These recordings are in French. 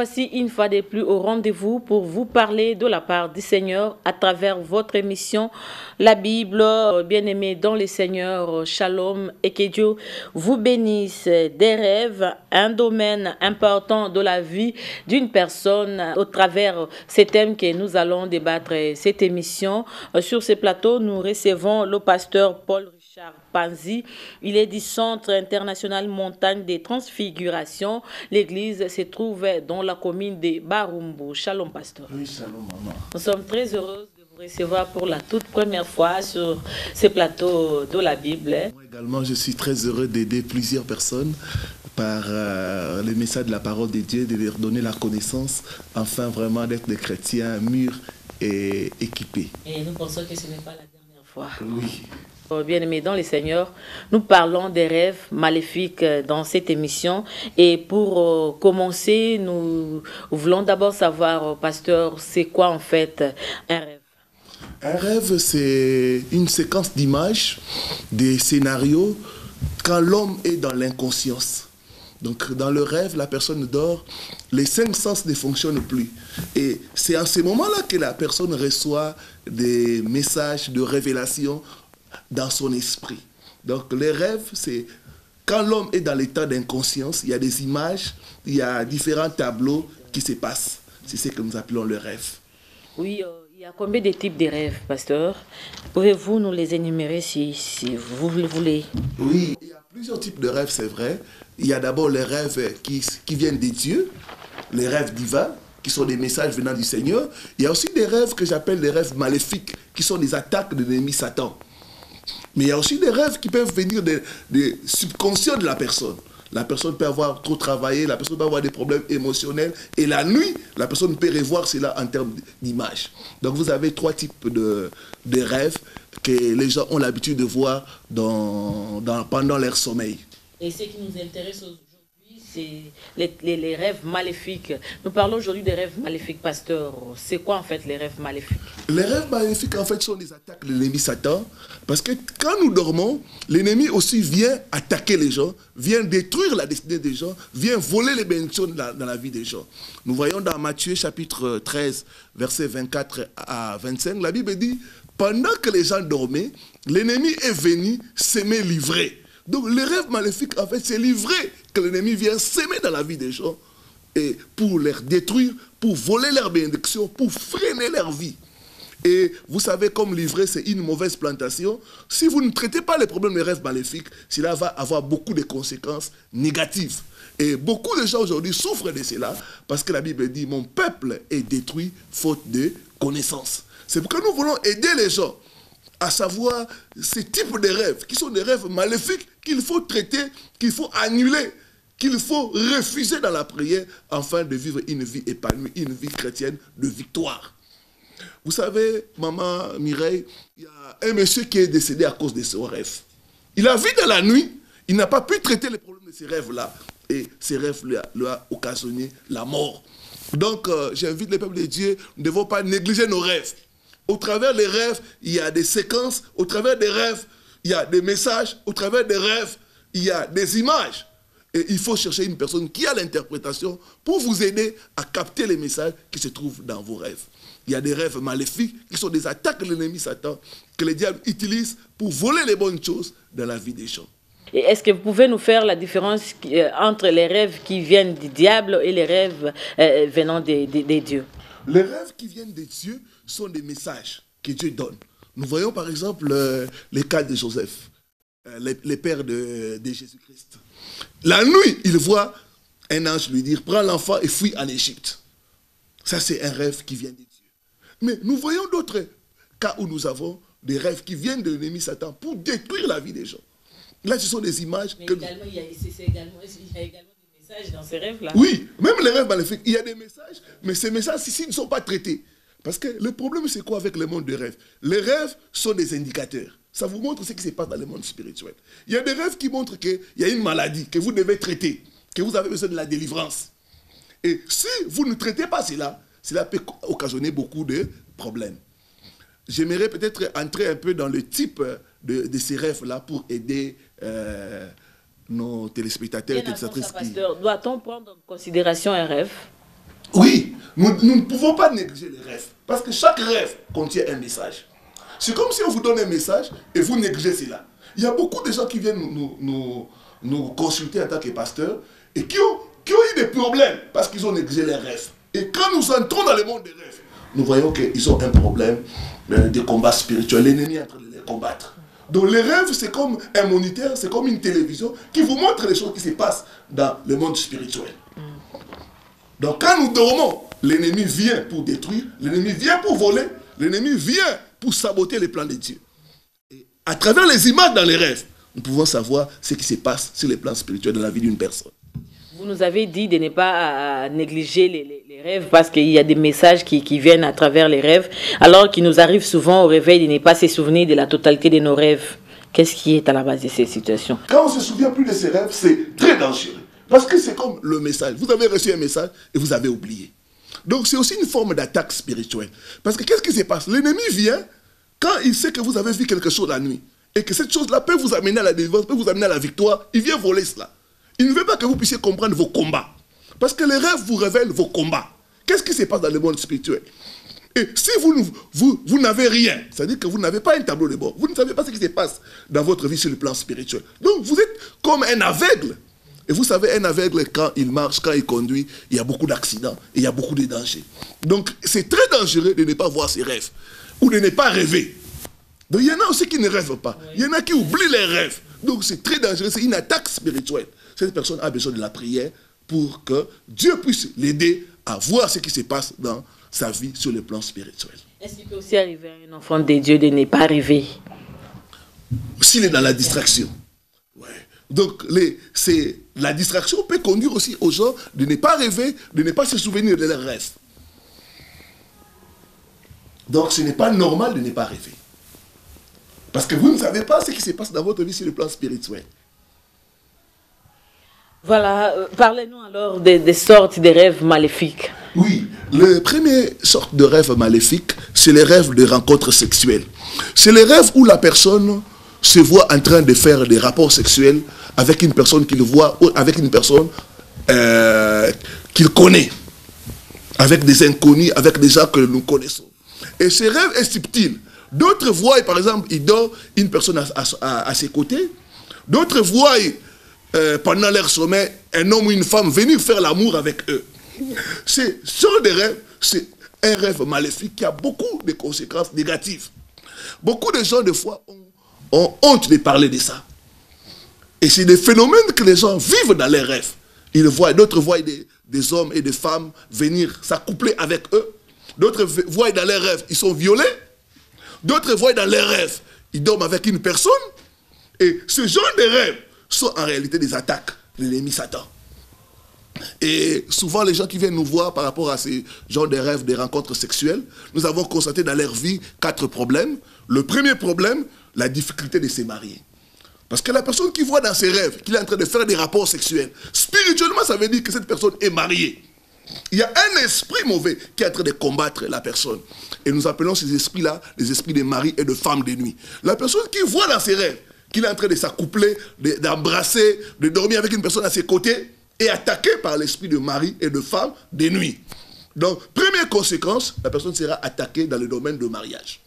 voici une fois de plus au rendez-vous pour vous parler de la part du Seigneur à travers votre émission La Bible. Bien-aimés dans le Seigneur, shalom et que Dieu vous bénisse. Des rêves, un domaine important de la vie d'une personne au travers ces thèmes que nous allons débattre cette émission. Sur ce plateau, nous recevons le pasteur Paul Richard Panzi. Il est du Centre international Montagne des Transfigurations. L'église se trouve dans la commune de Barumbu. Shalom, pasteur. Oui, shalom, maman. Nous sommes très heureux de vous recevoir pour la toute première fois sur ce plateau de la Bible. Moi également, je suis très heureux d'aider plusieurs personnes par le message de la parole de Dieu, de leur donner la connaissance, afin vraiment d'être des chrétiens mûrs et équipés. Et nous pensons que ce n'est pas la dernière fois. Oui. Bien-aimés dans le Seigneur, nous parlons des rêves maléfiques dans cette émission. Et pour commencer, nous voulons d'abord savoir, pasteur, c'est quoi en fait un rêve? Un rêve, c'est une séquence d'images, des scénarios, quand l'homme est dans l'inconscience. Donc, dans le rêve, la personne dort, les 5 sens ne fonctionnent plus. Et c'est à ce moment-là que la personne reçoit des messages de révélation dans son esprit. Donc, les rêves, c'est quand l'homme est dans l'état d'inconscience, il y a des images, il y a différents tableaux qui se passent. C'est ce que nous appelons le rêve. Oui, il y a combien de types de rêves, pasteur? Pouvez-vous nous les énumérer si vous le voulez? Oui, il y a plusieurs types de rêves, c'est vrai. Il y a d'abord les rêves qui viennent des dieux, les rêves divins, qui sont des messages venant du Seigneur. Il y a aussi des rêves que j'appelle des rêves maléfiques, qui sont des attaques de l'ennemi Satan. Mais il y a aussi des rêves qui peuvent venir des subconscients de la personne. La personne peut avoir trop travaillé, la personne peut avoir des problèmes émotionnels. Et la nuit, la personne peut revoir cela en termes d'image. Donc vous avez 3 types de rêves que les gens ont l'habitude de voir pendant leur sommeil. Et ce qui nous intéresse aujourd'hui, c'est les rêves maléfiques. Nous parlons aujourd'hui des rêves maléfiques, pasteur. C'est quoi en fait les rêves maléfiques? Les rêves maléfiques en fait sont des attaques de l'ennemi Satan. Parce que quand nous dormons, l'ennemi aussi vient attaquer les gens, vient détruire la destinée des gens, vient voler les bénédictions dans la vie des gens. Nous voyons dans Matthieu chapitre 13, versets 24 à 25, la Bible dit, pendant que les gens dormaient, l'ennemi est venu s'aimer livrer. Donc les rêves maléfiques, en fait, c'est l'ivraie que l'ennemi vient s'aimer dans la vie des gens et pour les détruire, pour voler leurs bénédictions, pour freiner leur vie. Et vous savez, comme l'ivraie, c'est une mauvaise plantation, si vous ne traitez pas les problèmes des rêves maléfiques, cela va avoir beaucoup de conséquences négatives. Et beaucoup de gens aujourd'hui souffrent de cela parce que la Bible dit « Mon peuple est détruit faute de connaissance ». C'est pourquoi nous voulons aider les gens à savoir ces types de rêves, qui sont des rêves maléfiques qu'il faut traiter, qu'il faut annuler, qu'il faut refuser dans la prière, afin de vivre une vie épanouie, une vie chrétienne de victoire. Vous savez, maman Mireille, il y a un monsieur qui est décédé à cause de son rêve. Il a vu dans la nuit, il n'a pas pu traiter les problèmes de ces rêves-là, et ces rêves lui ont occasionné la mort. Donc, j'invite les peuples de Dieu, nous ne devons pas négliger nos rêves. Au travers des rêves, il y a des séquences. Au travers des rêves, il y a des messages. Au travers des rêves, il y a des images. Et il faut chercher une personne qui a l'interprétation pour vous aider à capter les messages qui se trouvent dans vos rêves. Il y a des rêves maléfiques qui sont des attaques de l'ennemi Satan que le diable utilise pour voler les bonnes choses dans la vie des gens. Et est-ce que vous pouvez nous faire la différence entre les rêves qui viennent du diable et les rêves venant des dieux? Les rêves qui viennent des dieux sont des messages que Dieu donne. Nous voyons par exemple les cas de Joseph, les pères de Jésus-Christ. La nuit, il voit un ange lui dire « Prends l'enfant et fuis en Égypte ». Ça, c'est un rêve qui vient des dieux. Mais nous voyons d'autres cas où nous avons des rêves qui viennent de l'ennemi Satan pour détruire la vie des gens. Là, ce sont des images... Mais également, il y a également des messages dans ces rêves-là. Oui, même les rêves maléfiques, il y a des messages, mais ces messages ici ne sont pas traités. Parce que le problème, c'est quoi avec le monde des rêves? Les rêves sont des indicateurs. Ça vous montre ce qui se passe dans le monde spirituel. Il y a des rêves qui montrent qu'il y a une maladie que vous devez traiter, que vous avez besoin de la délivrance. Et si vous ne traitez pas cela, cela peut occasionner beaucoup de problèmes. J'aimerais peut-être entrer un peu dans le type de ces rêves-là pour aider nos téléspectateurs et téléspectatrices. Doit-on prendre en considération un rêve? Oui, nous ne pouvons pas négliger les rêves. Parce que chaque rêve contient un message. C'est comme si on vous donne un message et vous négligez cela. Il y a beaucoup de gens qui viennent nous consulter en tant que pasteurs et qui ont eu des problèmes parce qu'ils ont négligé les rêves. Et quand nous entrons dans le monde des rêves, nous voyons qu'ils ont un problème de combat spirituel. L'ennemi est en train de les combattre. Donc les rêves, c'est comme un moniteur, c'est comme une télévision qui vous montre les choses qui se passent dans le monde spirituel. Donc quand nous dormons, l'ennemi vient pour détruire, l'ennemi vient pour voler, l'ennemi vient pour saboter les plans de Dieu. Et à travers les images dans les rêves, nous pouvons savoir ce qui se passe sur les plans spirituels dans la vie d'une personne. Vous nous avez dit de ne pas négliger les rêves parce qu'il y a des messages qui viennent à travers les rêves, alors qu'il nous arrive souvent au réveil de ne pas se souvenir de la totalité de nos rêves. Qu'est-ce qui est à la base de ces situations? Quand on ne se souvient plus de ses rêves, c'est très dangereux. Parce que c'est comme le message. Vous avez reçu un message et vous avez oublié. Donc c'est aussi une forme d'attaque spirituelle. Parce que qu'est-ce qui se passe? L'ennemi vient quand il sait que vous avez vu quelque chose la nuit et que cette chose-là peut vous amener à la délivrance, peut vous amener à la victoire. Il vient voler cela. Il ne veut pas que vous puissiez comprendre vos combats. Parce que les rêves vous révèlent vos combats. Qu'est-ce qui se passe dans le monde spirituel? Et si vous n'avez rien, c'est-à-dire que vous n'avez pas un tableau de bord, vous ne savez pas ce qui se passe dans votre vie sur le plan spirituel. Donc vous êtes comme un aveugle. Et vous savez, un aveugle, quand il marche, quand il conduit, il y a beaucoup d'accidents et il y a beaucoup de dangers. Donc c'est très dangereux de ne pas voir ses rêves ou de ne pas rêver. Donc il y en a aussi qui ne rêvent pas. Il y en a qui oublient les rêves. Donc c'est très dangereux, c'est une attaque spirituelle. Cette personne a besoin de la prière pour que Dieu puisse l'aider à voir ce qui se passe dans sa vie sur le plan spirituel. Est-ce qu'il peut aussi arriver à un enfant de Dieu de ne pas rêver? S'il est dans la distraction. Ouais. Donc la distraction peut conduire aussi aux gens de ne pas rêver, de ne pas se souvenir de leurs rêves. Donc ce n'est pas normal de ne pas rêver. Parce que vous ne savez pas ce qui se passe dans votre vie sur le plan spirituel. Voilà, parlez-nous alors des sortes de rêves maléfiques. Oui, la première sorte de rêve maléfique, c'est les rêves de rencontres sexuelles. C'est les rêves où la personne se voit en train de faire des rapports sexuels avec une personne qu'il voit, ou avec une personne qu'il connaît, avec des inconnus, avec des gens que nous connaissons. Et ces rêves est subtil. D'autres voient, par exemple, il dort une personne à ses côtés. D'autres voient, pendant leur sommeil, un homme ou une femme venir faire l'amour avec eux. Ce genre de rêve, c'est un rêve maléfique qui a beaucoup de conséquences négatives. Beaucoup de gens, des fois, ont honte de parler de ça. Et c'est des phénomènes que les gens vivent dans les rêves. D'autres voient des hommes et des femmes venir s'accoupler avec eux. D'autres voient dans leurs rêves, ils sont violés. D'autres voient dans leurs rêves, ils dorment avec une personne. Et ce genre de rêves sont en réalité des attaques de l'ennemi Satan. Et souvent, les gens qui viennent nous voir par rapport à ces genres de rêves, des rencontres sexuelles, nous avons constaté dans leur vie 4 problèmes. Le premier problème, la difficulté de se marier. Parce que la personne qui voit dans ses rêves qu'il est en train de faire des rapports sexuels, spirituellement, ça veut dire que cette personne est mariée. Il y a un esprit mauvais qui est en train de combattre la personne. Et nous appelons ces esprits-là les esprits de mari et de femme de nuit. La personne qui voit dans ses rêves qu'il est en train de s'accoupler, d'embrasser, de dormir avec une personne à ses côtés, est attaquée par l'esprit de mari et de femme de nuit. Donc, première conséquence, la personne sera attaquée dans le domaine de mariage.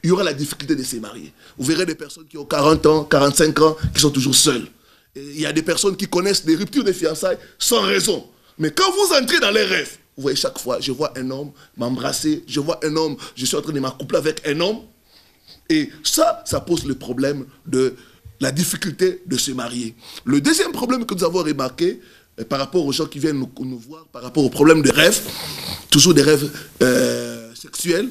Il y aura la difficulté de se marier. Vous verrez des personnes qui ont 40 ans, 45 ans, qui sont toujours seules. Et il y a des personnes qui connaissent des ruptures de fiançailles sans raison. Mais quand vous entrez dans les rêves, vous voyez chaque fois, je vois un homme m'embrasser, je vois un homme, je suis en train de m'accoupler avec un homme. Et ça pose le problème de la difficulté de se marier. Le deuxième problème que nous avons remarqué, par rapport aux gens qui viennent nous voir, par rapport au problème des rêves, toujours des rêves sexuels,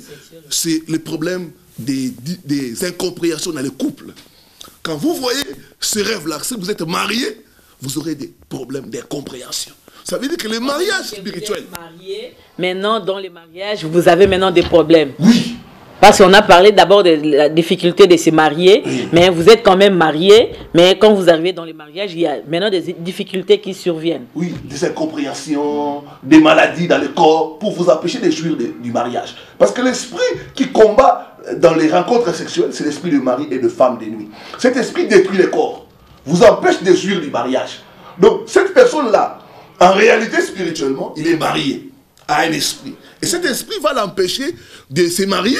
c'est le problème des incompréhensions dans les couples. Quand vous voyez ces rêves-là, si vous êtes marié, vous aurez des problèmes d'incompréhension. Ça veut dire que le mariage spirituel... Vous êtes marié, maintenant, dans les mariages, vous avez maintenant des problèmes. Oui. Parce qu'on a parlé d'abord de la difficulté de se marier, oui. Mais vous êtes quand même marié, mais quand vous arrivez dans les mariages, il y a maintenant des difficultés qui surviennent. Oui, des incompréhensions, des maladies dans le corps, pour vous empêcher de jouir du mariage. Parce que l'esprit qui combat dans les rencontres sexuelles, c'est l'esprit de mari et de femme de nuit. Cet esprit détruit le corps, vous empêche de jouir du mariage. Donc cette personne-là, en réalité spirituellement, il est marié. à un esprit. Et cet esprit va l'empêcher de se marier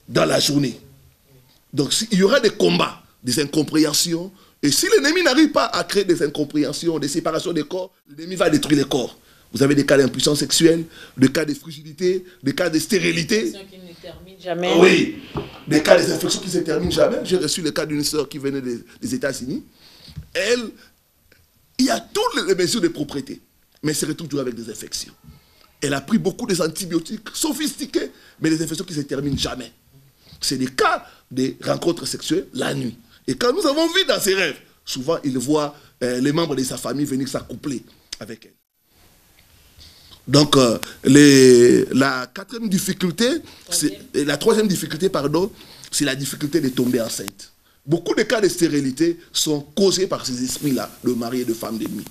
dans la journée. Donc il y aura des combats, des incompréhensions. Et si l'ennemi n'arrive pas à créer des incompréhensions, des séparations des corps, l'ennemi va détruire les corps. Vous avez des cas d'impuissance sexuelle, des cas de frigidité, des cas de stérilité. Qui ne terminent jamais. Oui, des cas des infections qui ne se terminent jamais. J'ai reçu le cas d'une sœur qui venait des États-Unis. Elle, il y a toutes les mesures de propreté, mais elle se retrouve toujours avec des infections. Elle a pris beaucoup d'antibiotiques sophistiqués, mais des infections qui ne se terminent jamais. C'est des cas de rencontres sexuelles la nuit. Et quand nous avons vu dans ses rêves, souvent il voit les membres de sa famille venir s'accoupler avec elle. Donc, la troisième difficulté, c'est la difficulté de tomber enceinte. Beaucoup de cas de stérilité sont causés par ces esprits-là, de mari et de femme de nuit.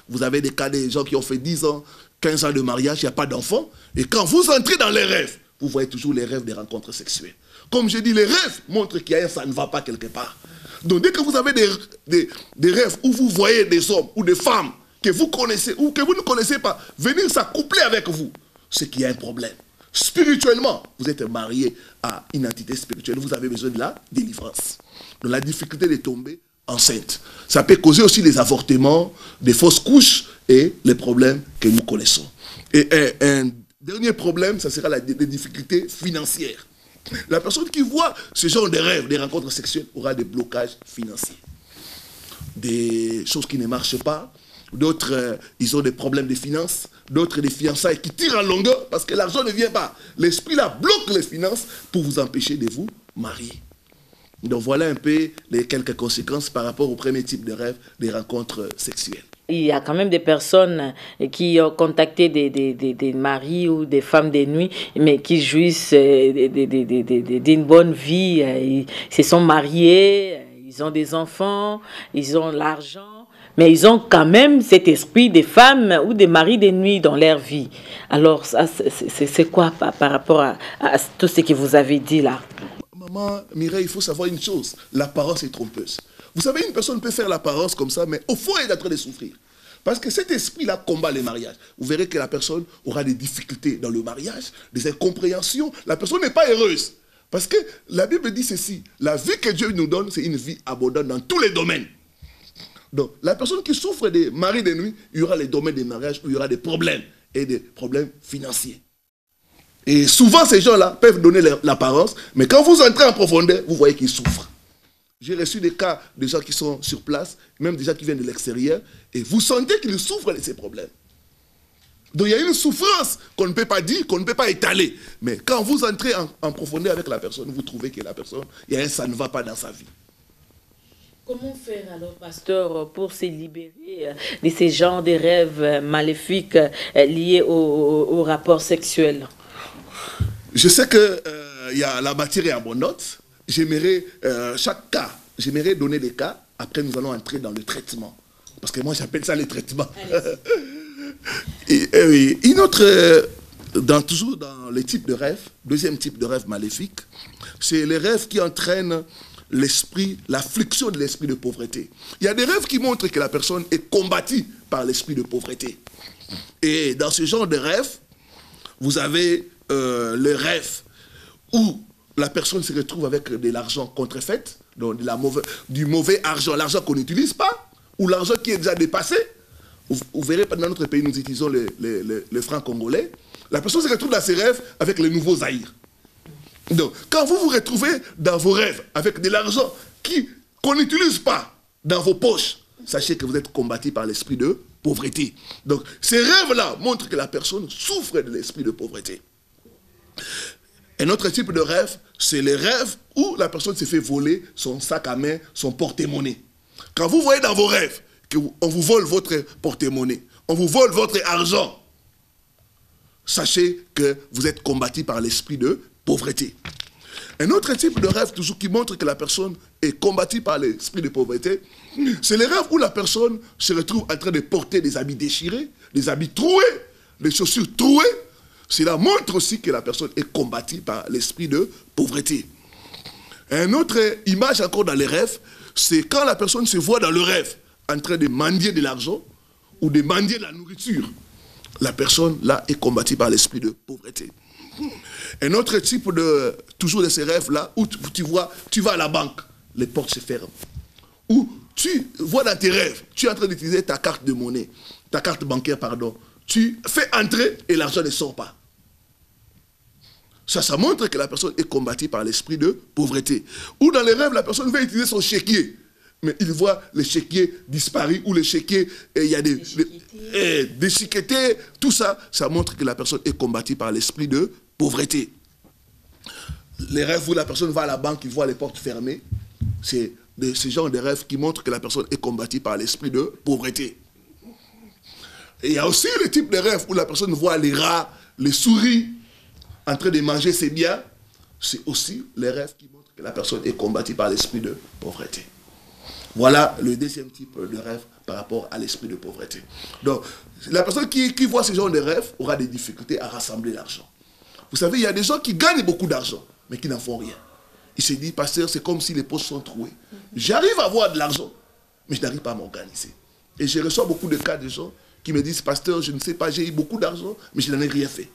Vous avez des cas de gens qui ont fait 10 ans, 15 ans de mariage, il n'y a pas d'enfant. Et quand vous entrez dans les rêves, vous voyez toujours les rêves des rencontres sexuelles. Comme je dis, les rêves montrent qu'il y a ça ne va pas quelque part. Donc, dès que vous avez des rêves où vous voyez des hommes ou des femmes que vous connaissez ou que vous ne connaissez pas, venir s'accoupler avec vous, c'est qu'il y a un problème. Spirituellement, vous êtes marié à une entité spirituelle, vous avez besoin de la délivrance. Donc la difficulté de tomber enceinte. Ça peut causer aussi des avortements, des fausses couches et les problèmes que nous connaissons. Et un dernier problème, ça sera les difficultés financières. La personne qui voit ce genre de rêves, des rencontres sexuelles, aura des blocages financiers. Des choses qui ne marchent pas. D'autres, ils ont des problèmes de finances. D'autres, des fiançailles qui tirent en longueur parce que l'argent ne vient pas. L'esprit là bloque les finances pour vous empêcher de vous marier. Donc voilà un peu les quelques conséquences par rapport au premier type de rêve, des rencontres sexuelles. Il y a quand même des personnes qui ont contacté des maris ou des femmes de nuit, mais qui jouissent d'une bonne vie. Ils se sont mariés, ils ont des enfants, ils ont l'argent. Mais ils ont quand même cet esprit des femmes ou des maris de nuit dans leur vie. Alors, ça, c'est quoi par rapport à tout ce que vous avez dit là? Maman, Mireille, il faut savoir une chose. L'apparence est trompeuse. Vous savez, une personne peut faire l'apparence comme ça, mais au fond, elle est en train de souffrir. Parce que cet esprit-là combat les mariages. Vous verrez que la personne aura des difficultés dans le mariage, des incompréhensions. La personne n'est pas heureuse. Parce que la Bible dit ceci. La vie que Dieu nous donne, c'est une vie abondante dans tous les domaines. Donc, la personne qui souffre des maris de nuit, il y aura les domaines des mariages où il y aura des problèmes et des problèmes financiers. Et souvent, ces gens-là peuvent donner l'apparence, mais quand vous entrez en profondeur, vous voyez qu'ils souffrent. J'ai reçu des cas de gens qui sont sur place, même des gens qui viennent de l'extérieur, et vous sentez qu'ils souffrent de ces problèmes. Donc, il y a une souffrance qu'on ne peut pas dire, qu'on ne peut pas étaler. Mais quand vous entrez en profondeur avec la personne, vous trouvez que la personne, ça ne va pas dans sa vie. Comment faire alors, pasteur, pour se libérer de ces genres de rêves maléfiques liés au rapport sexuel? Je sais que la matière est abondante. J'aimerais, chaque cas, j'aimerais donner des cas. Après, nous allons entrer dans le traitement. Parce que moi, j'appelle ça le traitement. Une autre, toujours dans les types de rêves, deuxième type de rêve maléfique, c'est les rêves qui entraînent l'esprit, l'affliction de l'esprit de pauvreté. Il y a des rêves qui montrent que la personne est combattue par l'esprit de pauvreté. Et dans ce genre de rêve, vous avez le rêve où la personne se retrouve avec de l'argent contrefait, donc du mauvais argent, l'argent qu'on n'utilise pas, ou l'argent qui est déjà dépassé. Vous verrez, dans notre pays, nous utilisons le franc congolais. La personne se retrouve dans ses rêves avec les nouveaux Zaïre. Donc, quand vous vous retrouvez dans vos rêves avec de l'argent qu'on n'utilise pas dans vos poches, sachez que vous êtes combattu par l'esprit de pauvreté. Donc, ces rêves-là montrent que la personne souffre de l'esprit de pauvreté. Un autre type de rêve, c'est les rêves où la personne se fait voler son sac à main, son porte-monnaie. Quand vous voyez dans vos rêves qu'on vous vole votre porte-monnaie, on vous vole votre argent, sachez que vous êtes combattu par l'esprit de pauvreté. Un autre type de rêve toujours qui montre que la personne est combattue par l'esprit de pauvreté, c'est les rêves où la personne se retrouve en train de porter des habits déchirés, des habits troués, des chaussures trouées. Cela montre aussi que la personne est combattue par l'esprit de pauvreté. Une autre image encore dans les rêves, c'est quand la personne se voit dans le rêve en train de mendier de l'argent ou de mendier de la nourriture. la personne là est combattue par l'esprit de pauvreté. Un autre type toujours de ces rêves-là, où tu vois, tu vas à la banque, les portes se ferment. Ou tu vois dans tes rêves, tu es en train d'utiliser ta carte de monnaie, ta carte bancaire, pardon. Tu fais entrer et l'argent ne sort pas. Ça montre que la personne est combattue par l'esprit de pauvreté. Ou dans les rêves, la personne veut utiliser son chéquier. Mais il voit le chéquier disparu ou le chéquier, il y a des déchiquetés, tout ça, ça montre que la personne est combattue par l'esprit de pauvreté. Les rêves où la personne va à la banque, il voit les portes fermées, c'est ce genre de rêves qui montrent que la personne est combattue par l'esprit de pauvreté. Et il y a aussi le type de rêve où la personne voit les rats, les souris en train de manger ses biens. C'est aussi les rêves qui montrent que la personne est combattue par l'esprit de pauvreté. Voilà le deuxième type de rêve par rapport à l'esprit de pauvreté. Donc, la personne qui voit ce genre de rêve aura des difficultés à rassembler l'argent. Vous savez, il y a des gens qui gagnent beaucoup d'argent, mais qui n'en font rien. Ils se disent, pasteur, c'est comme si les poches sont trouées. J'arrive à avoir de l'argent, mais je n'arrive pas à m'organiser. Et je reçois beaucoup de cas de gens qui me disent, pasteur, je ne sais pas, j'ai eu beaucoup d'argent, mais je n'en ai rien fait.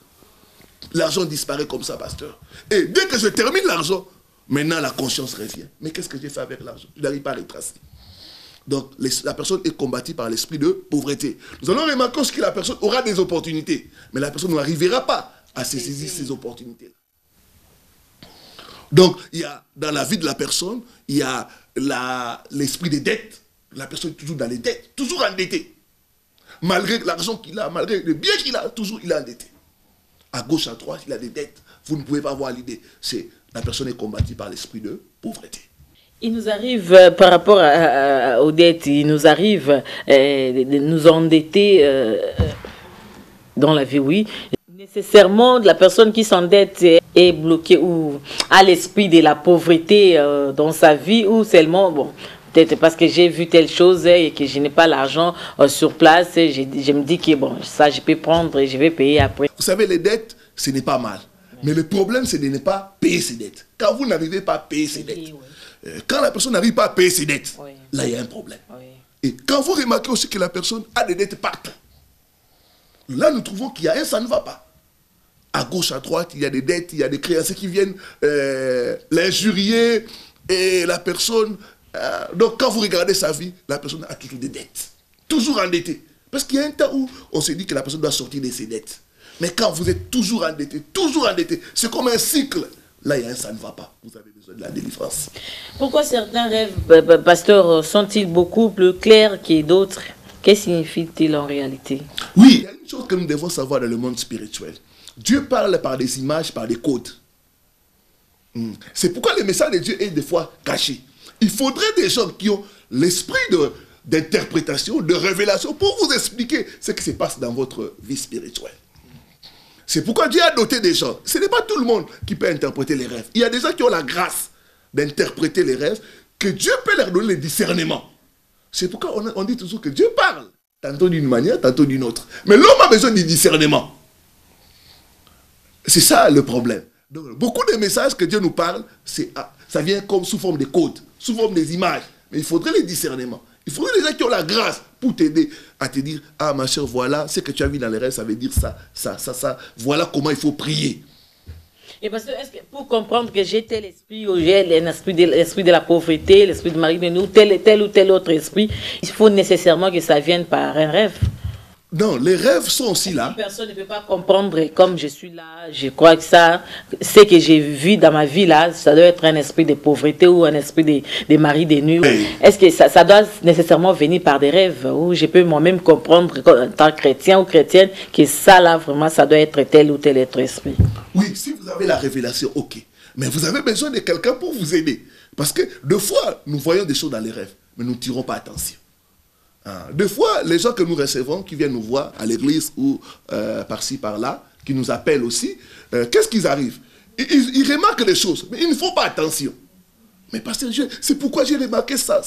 L'argent disparaît comme ça, pasteur. Et dès que je termine l'argent, maintenant la conscience revient. Mais qu'est-ce que j'ai fait avec l'argent? Je n'arrive pas à retracer. Donc la personne est combattue par l'esprit de pauvreté. Nous allons remarquer aussi que la personne aura des opportunités, mais la personne n'arrivera pas à saisir ces opportunités. Donc, il y a dans la vie de la personne, il y a l'esprit des dettes. La personne est toujours dans les dettes, toujours endettée. Malgré l'argent qu'il a, malgré le bien qu'il a, toujours il est endetté. À gauche, à droite, il a des dettes. Vous ne pouvez pas avoir l'idée. La personne est combattue par l'esprit de pauvreté. Il nous arrive, par rapport aux dettes, il nous arrive de nous endetter dans la vie, oui. Nécessairement, la personne qui s'endette est bloquée ou a l'esprit de la pauvreté dans sa vie, ou seulement, bon, peut-être parce que j'ai vu telle chose et que je n'ai pas l'argent sur place, je me dis que bon, ça je peux prendre et je vais payer après. Vous savez, les dettes, ce n'est pas mal. Mais le problème, c'est de ne pas payer ses dettes. Quand vous n'arrivez pas à payer ses dettes, quand la personne n'arrive pas à payer ses dettes, là, il y a un problème. Et quand vous remarquez aussi que la personne a des dettes partout, là, nous trouvons qu'il y a ça ne va pas. À gauche, à droite, il y a des dettes, il y a des créanciers qui viennent l'injurier, et la personne... donc, quand vous regardez sa vie, la personne a toujours des dettes. Toujours endettée. Parce qu'il y a un temps où on se dit que la personne doit sortir de ses dettes. Mais quand vous êtes toujours endetté, c'est comme un cycle. Là, il y a ça ne va pas. Vous avez besoin de la délivrance. Pourquoi certains rêves, pasteur, sont-ils beaucoup plus clairs que d'autres? Qu'est-ce que signifie-t-il en réalité? Oui, il y a une chose que nous devons savoir dans le monde spirituel. Dieu parle par des images, par des codes. C'est pourquoi le message de Dieu est des fois caché. Il faudrait des gens qui ont l'esprit d'interprétation, de révélation pour vous expliquer ce qui se passe dans votre vie spirituelle. C'est pourquoi Dieu a doté des gens. Ce n'est pas tout le monde qui peut interpréter les rêves. Il y a des gens qui ont la grâce d'interpréter les rêves, que Dieu peut leur donner le discernement. C'est pourquoi on dit toujours que Dieu parle, tantôt d'une manière, tantôt d'une autre. Mais l'homme a besoin du discernement. C'est ça le problème. Donc, beaucoup de messages que Dieu nous parle, ça vient comme sous forme de codes, sous forme des images. Mais il faudrait le discernement. Il faudrait des gens qui ont la grâce pour t'aider à te dire, ah ma chère, voilà, ce que tu as vu dans les rêves, ça veut dire ça, ça, ça, ça. Voilà comment il faut prier. Et parce que, pour comprendre que j'ai tel esprit, ou j'ai l'esprit de la pauvreté, l'esprit de Marie de nous, tel ou tel autre esprit, il faut nécessairement que ça vienne par un rêve. Non, les rêves sont aussi là. Personne ne peut pas comprendre comme je suis là. Je crois que ça, ce que j'ai vu dans ma vie là, ça doit être un esprit de pauvreté ou un esprit de mari de nuit. Oui. Est-ce que ça doit nécessairement venir par des rêves où je peux moi-même comprendre en tant que chrétien ou chrétienne que ça là vraiment ça doit être tel ou tel être esprit? Oui, si vous avez la révélation, ok. Mais vous avez besoin de quelqu'un pour vous aider. Parce que deux fois, nous voyons des choses dans les rêves, mais nous ne tirons pas attention. Des fois, les gens que nous recevons, qui viennent nous voir à l'église ou par-ci, par-là, qui nous appellent aussi, qu'est-ce qu'ils arrivent? Ils remarquent les choses, mais ils ne font pas attention. Mais parce que c'est pourquoi j'ai remarqué ça.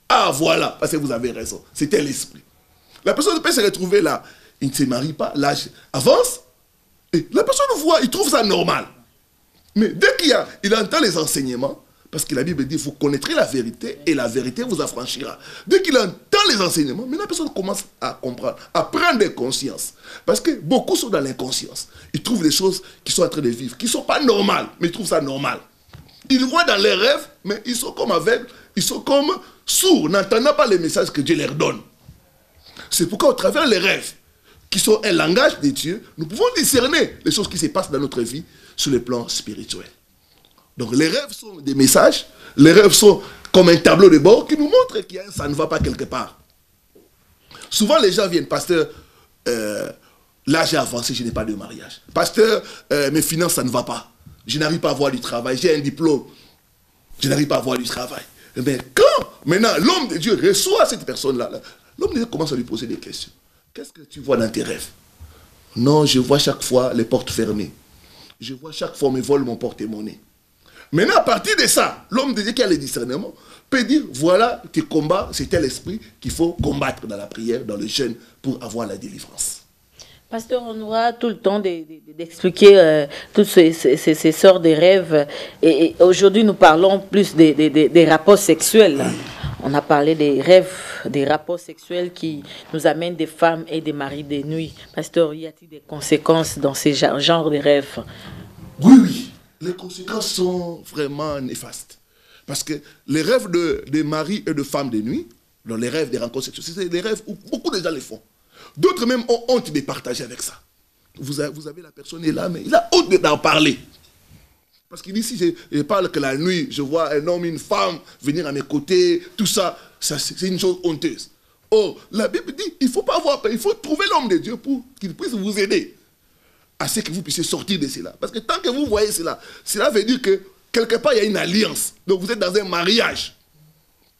Ah, voilà, parce que vous avez raison. C'était l'esprit. La personne peut se retrouver là. Il ne se marie pas, l'âge avance, et la personne voit, il trouve ça normal. Mais dès qu'il entend les enseignements, parce que la Bible dit, vous connaîtrez la vérité et la vérité vous affranchira. Dès qu'il entend les enseignements, maintenant la personne commence à comprendre, à prendre des consciences. Parce que beaucoup sont dans l'inconscience. Ils trouvent des choses qu'ils sont en train de vivre, qui ne sont pas normales, mais ils trouvent ça normal. Ils voient dans les rêves, mais ils sont comme aveugles, ils sont comme sourds, n'entendant pas les messages que Dieu leur donne. C'est pourquoi, au travers des rêves, qui sont un langage de Dieu, nous pouvons discerner les choses qui se passent dans notre vie sur le plan spirituel. Donc les rêves sont des messages, les rêves sont comme un tableau de bord qui nous montre que ça ne va pas quelque part. Souvent les gens viennent, pasteur, là j'ai avancé, je n'ai pas de mariage. Pasteur, mes finances, ça ne va pas. Je n'arrive pas à avoir du travail, j'ai un diplôme, je n'arrive pas à avoir du travail. Mais quand maintenant l'homme de Dieu reçoit cette personne-là, l'homme de Dieu commence à lui poser des questions. Qu'est-ce que tu vois dans tes rêves? Non, je vois chaque fois les portes fermées. Je vois chaque fois on me vole mon porte-monnaie. Maintenant, à partir de ça, l'homme de Dieu qui a le discernement peut dire, voilà tes combats, c'est tel esprit qu'il faut combattre dans la prière, dans le jeûne, pour avoir la délivrance. Pasteur, on aura tout le temps d'expliquer toutes ces sortes de rêves. Et aujourd'hui, nous parlons plus des rapports sexuels. On a parlé des rêves, des rapports sexuels qui nous amènent des femmes et des maris de nuit. Pasteur, y a-t-il des conséquences dans ces genres de rêves? Oui, oui. Les conséquences sont vraiment néfastes. Parce que les rêves de maris et de femmes de nuit, dans les rêves des rencontres sexuelles, c'est des rêves où beaucoup de gens les font. D'autres même ont honte de partager avec ça. Vous avez la personne est là, mais il a honte d'en parler. Parce qu'il dit, si je parle que la nuit, je vois un homme, une femme venir à mes côtés, tout ça, c'est une chose honteuse. Or, la Bible dit, il ne faut pas avoir peur, il faut trouver l'homme de Dieu pour qu'il puisse vous aider à ce que vous puissiez sortir de cela. Parce que tant que vous voyez cela, cela veut dire que quelque part, il y a une alliance. Donc, vous êtes dans un mariage.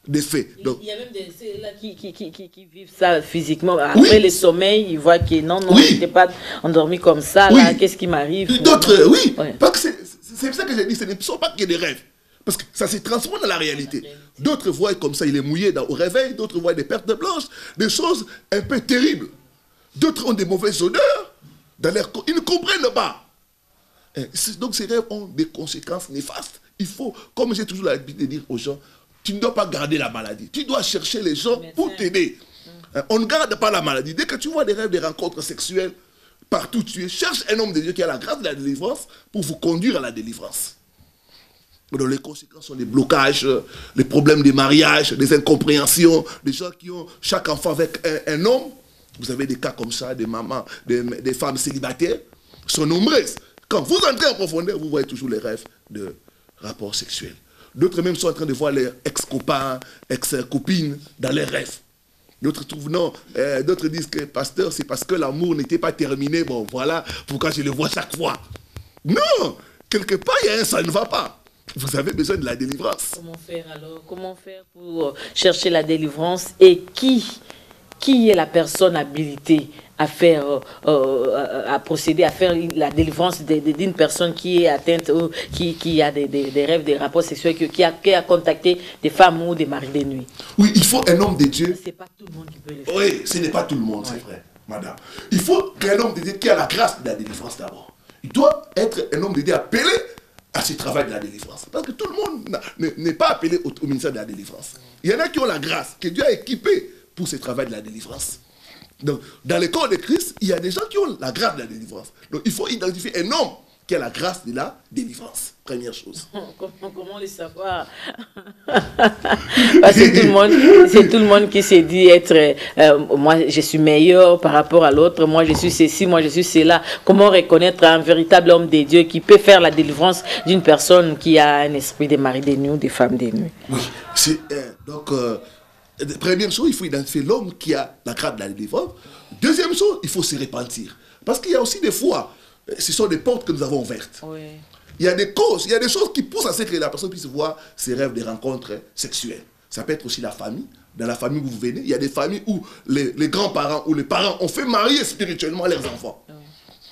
Des faits. Donc, il y a même des là qui vivent ça physiquement. Après le sommeil, ils voient que non, je n'étais pas endormi comme ça. Oui. Qu'est-ce qui m'arrive? D'autres, oui. Ouais. Parce que c'est ça que j'ai dit, ce ne sont pas que des rêves. Parce que ça se transforme dans la réalité. D'autres voient comme ça, il est mouillé au réveil. D'autres voient des pertes blanches, des choses un peu terribles. D'autres ont des mauvaises odeurs dans leur corps. Ils ne comprennent pas. Donc ces rêves ont des conséquences néfastes. Il faut, comme j'ai toujours l'habitude de dire aux gens, tu ne dois pas garder la maladie. Tu dois chercher les gens pour t'aider. On ne garde pas la maladie. Dès que tu vois des rêves, des rencontres sexuelles, partout tu es, cherche un homme de Dieu qui a la grâce de la délivrance pour vous conduire à la délivrance. Donc les conséquences sont des blocages, les problèmes des mariages, des incompréhensions, des gens qui ont chaque enfant avec un homme. Vous avez des cas comme ça, des mamans, des femmes célibataires, sont nombreuses. Quand vous entrez en profondeur, vous voyez toujours les rêves de rapports sexuels. D'autres même sont en train de voir leurs ex-copains, ex-copines dans les rêves. D'autres trouvent non. D'autres disent que pasteur, c'est parce que l'amour n'était pas terminé. Bon, voilà pourquoi je le vois chaque fois. Non, quelque part, ça ne va pas. Vous avez besoin de la délivrance. Comment faire alors? Comment faire pour chercher la délivrance? Et qui est la personne habilitée à faire, à procéder à faire la délivrance d'une personne qui est atteinte ou qui a des rêves, des rapports sexuels, qui a contacté des femmes ou des maris de nuit? Oui, il faut un homme de Dieu. C'est pas tout le monde qui peut le faire. Oui, ce n'est pas tout le monde, c'est vrai, madame. Il faut qu'un homme de Dieu qui a la grâce de la délivrance d'abord. Il doit être un homme de Dieu appelé à ce travail de la délivrance. Parce que tout le monde n'est pas appelé au ministère de la délivrance. Il y en a qui ont la grâce, que Dieu a équipé pour ce travail de la délivrance. Donc, dans le corps de Christ, il y a des gens qui ont la grâce de la délivrance. Donc, il faut identifier un homme qui a la grâce de la délivrance. Première chose. Comment le savoir? Parce que c'est tout le monde qui s'est dit être moi je suis meilleur par rapport à l'autre, moi je suis ceci, moi je suis cela. Comment reconnaître un véritable homme de Dieu qui peut faire la délivrance d'une personne qui a un esprit de mari de nuit ou de femme de nuit? Oui, donc première chose, il faut identifier l'homme qui a la grâce de la délivrance. Deuxième chose, il faut se repentir. Parce qu'il y a aussi des fois, ce sont des portes que nous avons ouvertes. Oui. Il y a des causes, il y a des choses qui poussent à ce que la personne puisse voir ses rêves de rencontres sexuelles. Ça peut être aussi la famille. Dans la famille où vous venez, il y a des familles où les grands-parents ou les parents ont fait marier spirituellement leurs enfants. Oui.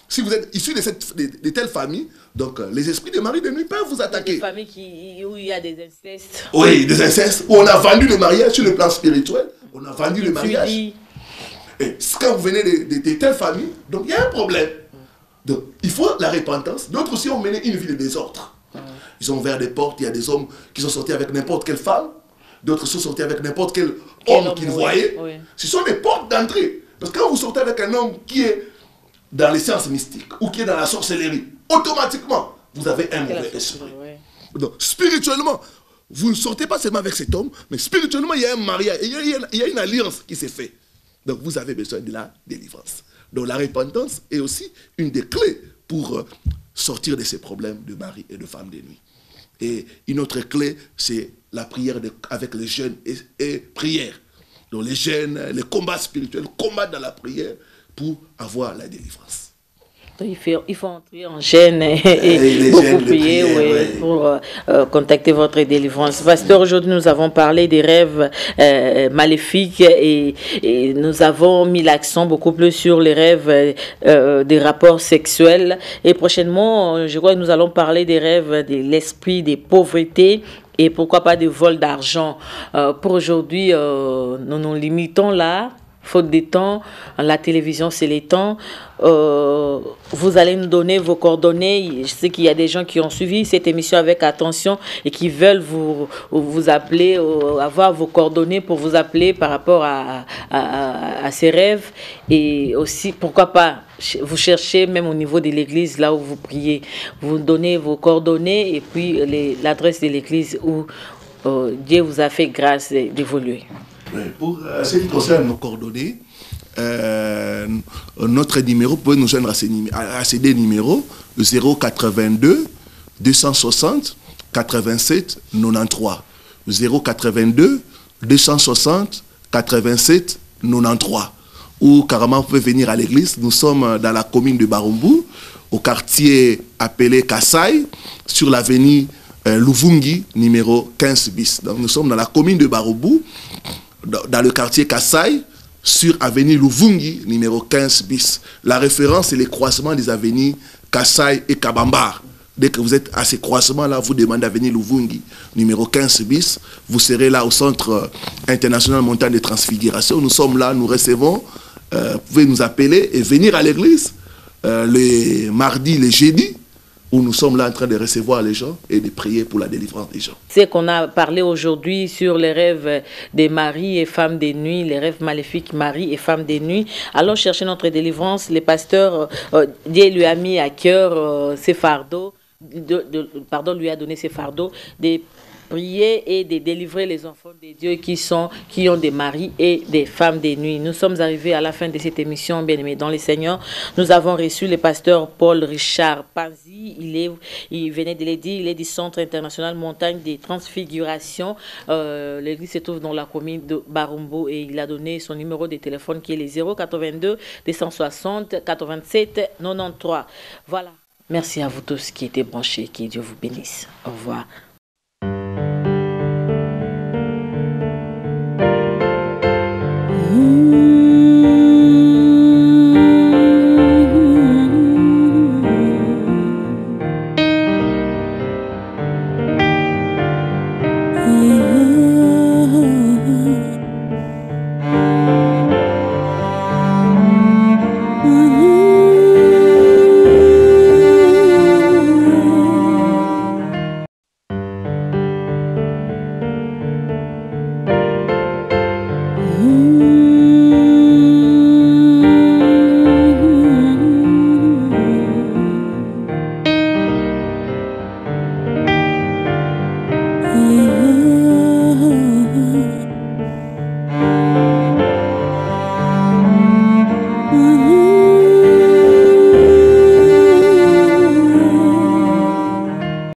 Si vous êtes issu de telles familles, donc les esprits de mari de nuit peuvent vous attaquer. Des familles où il y a des incestes. Oui, des incestes, où on a vendu le mariage sur le plan spirituel. On a vendu le mariage. Et quand vous venez de telles familles, donc il y a un problème. Donc il faut la repentance. D'autres aussi ont mené une vie de désordre. Ils ont ouvert des portes, il y a des hommes qui sont sortis avec n'importe quelle femme. d'autres sont sortis avec n'importe quel homme qu'ils voyaient. Oui. Ce sont des portes d'entrée. Parce que quand vous sortez avec un homme qui est dans les sciences mystiques ou qui est dans la sorcellerie, automatiquement, vous avez un mauvais esprit. Oui. Donc, spirituellement, vous ne sortez pas seulement avec cet homme, mais spirituellement, il y a un mariage, il y a une alliance qui s'est faite. Donc, vous avez besoin de la délivrance. Donc, la repentance est aussi une des clés pour sortir de ces problèmes de mari et de femme de nuit. Et une autre clé, c'est la prière avec les jeûnes et prière. Donc, les jeûnes, les combats spirituels, combattre dans la prière pour avoir la délivrance. Il faut entrer en jeûne et beaucoup prier pour contacter votre délivrance. Pasteur, aujourd'hui nous avons parlé des rêves maléfiques et nous avons mis l'accent beaucoup plus sur les rêves des rapports sexuels. Et prochainement, je crois que nous allons parler des rêves de l'esprit des pauvretés. Et pourquoi pas des vols d'argent. Pour aujourd'hui, nous nous limitons là. Faute de temps, la télévision c'est les temps. Vous allez nous donner vos coordonnées. Je sais qu'il y a des gens qui ont suivi cette émission avec attention et qui veulent vous appeler, avoir vos coordonnées pour vous appeler par rapport à ces rêves. Et aussi, pourquoi pas, vous cherchez même au niveau de l'église, là où vous priez. Vous donnez vos coordonnées et puis l'adresse de l'église où Dieu vous a fait grâce d'évoluer. Pour ce qui concerne nos coordonnées, notre numéro, vous pouvez nous joindre à ces deux numéros, le 082 260 87 93. 082 260 87 93. Ou carrément, vous pouvez venir à l'église. Nous sommes dans la commune de Barumbu, au quartier appelé Kassai, sur l'avenue Luvungi, numéro 15 bis. Donc nous sommes dans la commune de Barumbu, dans le quartier Kassai, sur avenue Luvungi, numéro 15 bis. La référence, c'est les croisements des avenues Kassai et Kabambar. Dès que vous êtes à ces croisements-là, vous demandez avenue Luvungi, numéro 15 bis. Vous serez là au Centre international montagne de transfiguration. Nous sommes là, nous recevons. Vous pouvez nous appeler et venir à l'église les mardis, les jeudis, où nous sommes là en train de recevoir les gens et de prier pour la délivrance des gens. C'est qu'on a parlé aujourd'hui sur les rêves des maris et femmes des nuits, les rêves maléfiques maris et femmes des nuits. Allons chercher notre délivrance. Le pasteur, Dieu lui a mis à cœur ses fardeaux, lui a donné ses fardeaux, de prier et de délivrer les enfants de Dieu qui ont des maris et des femmes des nuits. Nous sommes arrivés à la fin de cette émission, bien-aimés dans les Seigneurs. Nous avons reçu le pasteur Paul Richard Panzi. Il venait de le dire, il est du Centre international montagne des transfigurations. L'église se trouve dans la commune de Barumbu et il a donné son numéro de téléphone qui est le 082 260 87 93. Voilà. Merci à vous tous qui étaient branchés. Que Dieu vous bénisse. Au revoir.